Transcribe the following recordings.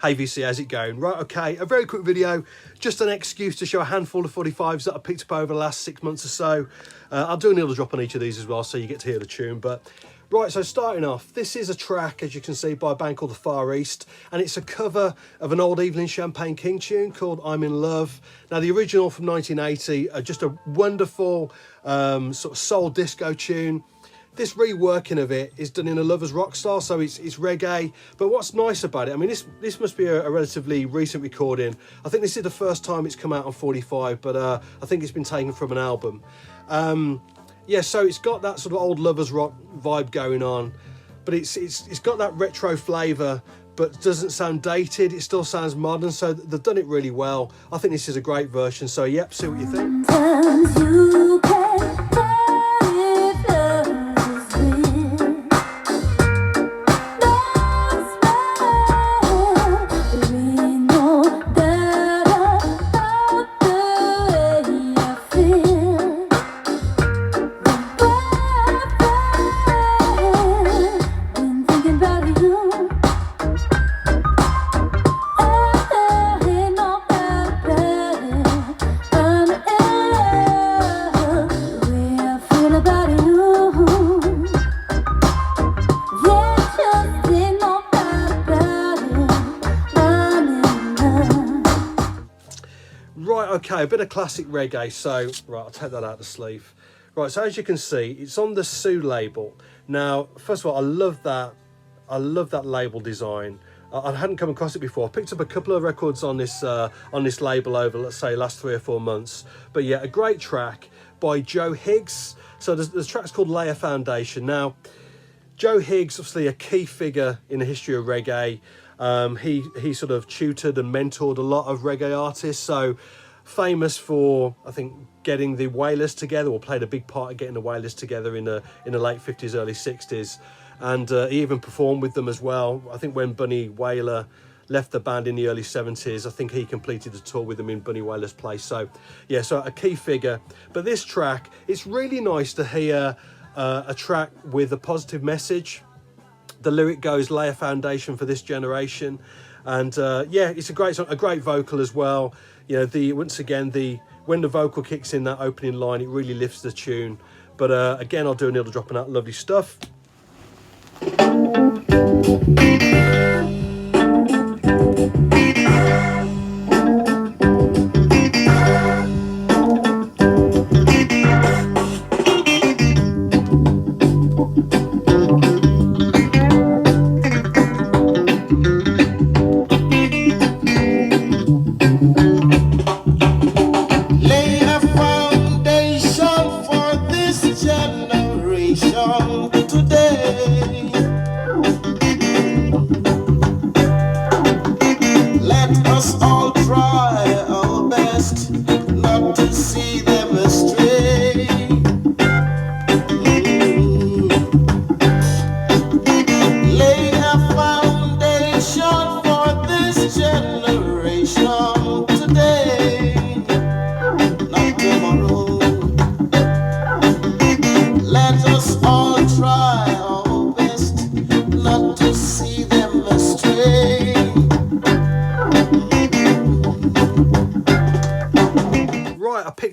Hey VC, how's it going? Right, okay, a very quick video, just an excuse to show a handful of 45s that I picked up over the last 6 months or so. I'll do a needle drop on each of these as well, so you get to hear the tune. But right, so starting off, this is a track, as you can see, by a band called The Far East, and it's a cover of an old Evelyn Champagne King tune called I'm in Love. Now, the original from 1980, just a wonderful sort of soul disco tune. This reworking of it is done in a lovers rock style, so it's reggae. But what's nice about it, I mean, this must be a relatively recent recording. I think this is the first time it's come out on 45, but I think it's been taken from an album. Yeah, so it's got that sort of old lovers rock vibe going on, but it's got that retro flavour, but doesn't sound dated. It still sounds modern, so they've done it really well. I think this is a great version. So yep, see what you think. Sometimes you can Okay, a bit of classic reggae. So, right, I'll take that out of the sleeve. Right, so as you can see, it's on the Sue label. Now, first of all, I love that label design. I hadn't come across it before. I picked up a couple of records on this label over, let's say, last 3 or 4 months. But yeah, a great track by Joe Higgs. So the track's called Lay a Foundation. Now, Joe Higgs, obviously a key figure in the history of reggae. He sort of tutored and mentored a lot of reggae artists. So famous for, I think, getting the Wailers together, or played a big part of getting the Wailers together in the late 50s, early 60s. And he even performed with them as well. I think when Bunny Wailer left the band in the early 70s, I think he completed a tour with them in Bunny Wailer's place. So yeah, so a key figure. But this track, it's really nice to hear a track with a positive message. The lyric goes, lay a foundation for this generation. And yeah, it's a great song, a great vocal as well. You know, once again, when the vocal kicks in that opening line, it really lifts the tune. But again, I'll do a needle drop on that lovely stuff.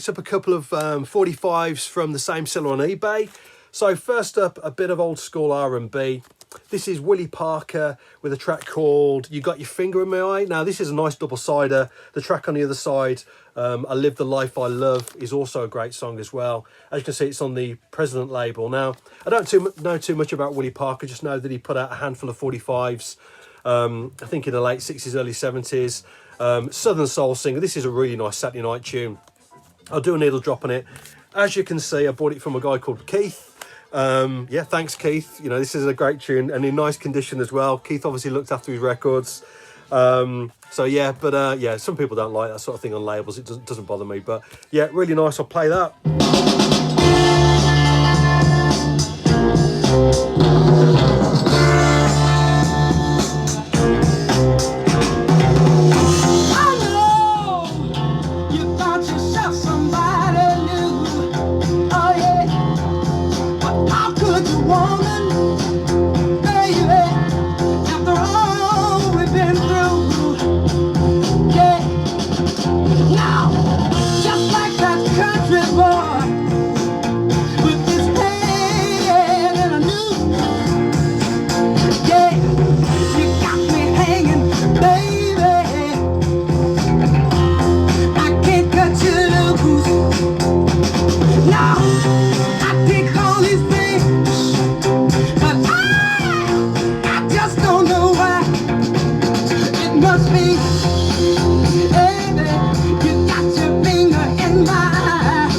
Up a couple of 45s from the same seller on eBay. So first up, a bit of old school R&B. This is Willie Parker with a track called You Got Your Finger in My Eye. Now this is a nice double-sider. The track on the other side, I Live the Life I Love, is also a great song as well. As you can see, it's on the President label. Now, I don't know too much about Willie Parker, just know that he put out a handful of 45s, I think in the late 60s, early 70s. Southern soul singer. This is a really nice Saturday night tune. I'll do a needle drop on it. As you can see, I bought it from a guy called Keith. Yeah, thanks Keith. You know, this is a great tune and in nice condition as well. Keith obviously looked after his records. So yeah, but yeah, some people don't like that sort of thing on labels. It doesn't bother me, but yeah, really nice. I'll play that. Woman, baby, after all we've been through. singing, baby, I can't cut you loose. No, I take all these things, but I just don't know why. It must be, baby, you got your finger in my eye.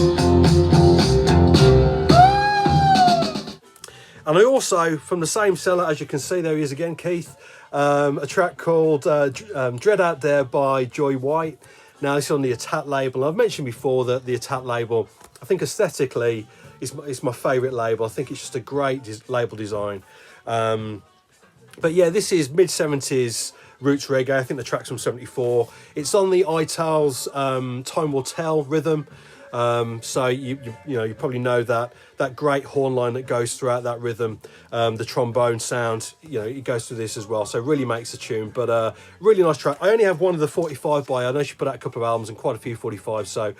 And I also, from the same seller, as you can see, there he is again, Keith, a track called Dread Out There by Joy White. Now, this is on the Attack label. I've mentioned before that the Attack label, I think aesthetically, is my favourite label. I think it's just a great label design. But yeah, this is mid-70s roots reggae. I think the track's from 74. It's on the Ital's Time Will Tell rhythm. So you probably know that great horn line that goes throughout that rhythm, the trombone sound, it goes through this as well. So it really makes a tune, but really nice track. I only have one of the 45 by her. I know she put out a couple of albums and quite a few 45, so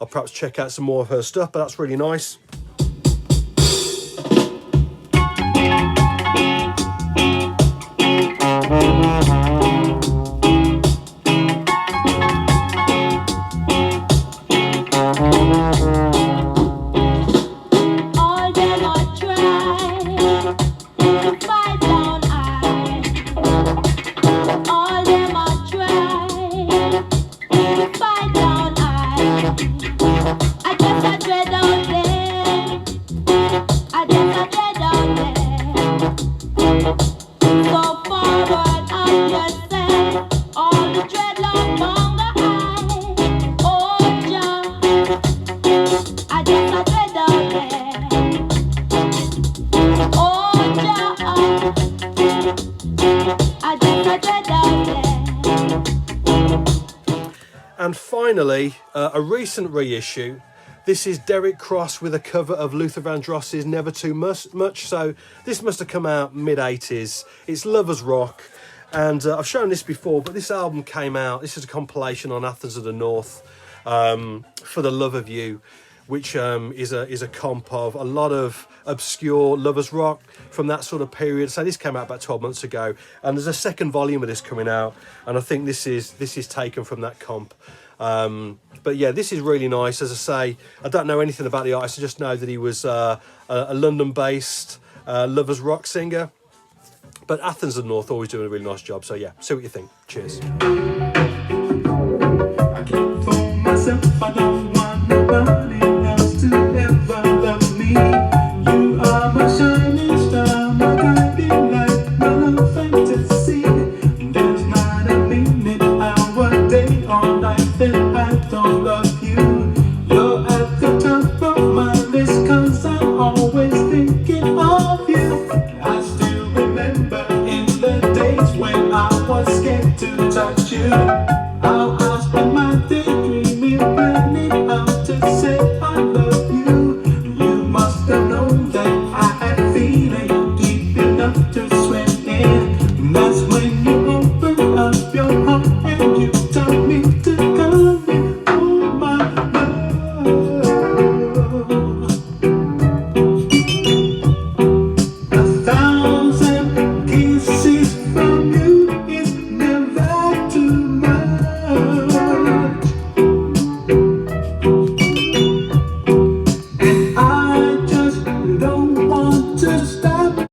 I'll perhaps check out some more of her stuff, but that's really nice. And finally, a recent reissue. This is Derek Cross with a cover of Luther Vandross's Never Too Much. So this must have come out mid-80s. It's Lovers Rock. And I've shown this before, but this album came out. This is a compilation on Athens of the North, For the Love of You, which is a comp of a lot of obscure lovers rock from that sort of period. So this came out about 12 months ago, and there's a second volume of this coming out, and I think this is taken from that comp. But yeah, this is really nice. As I say, I don't know anything about the artist. I just know that he was a London-based lovers rock singer. But Athens of the North always doing a really nice job. So yeah, see what you think. Cheers. I can't fool myself. I don't want nobody else to ever love me. You are my shining star, my guiding light, my love fantasy. There's not a minute, hour, day, or night that I don't love you. You're at the top of my list, 'cause I'm always thinking of you. I still remember in the days when I was scared to touch you.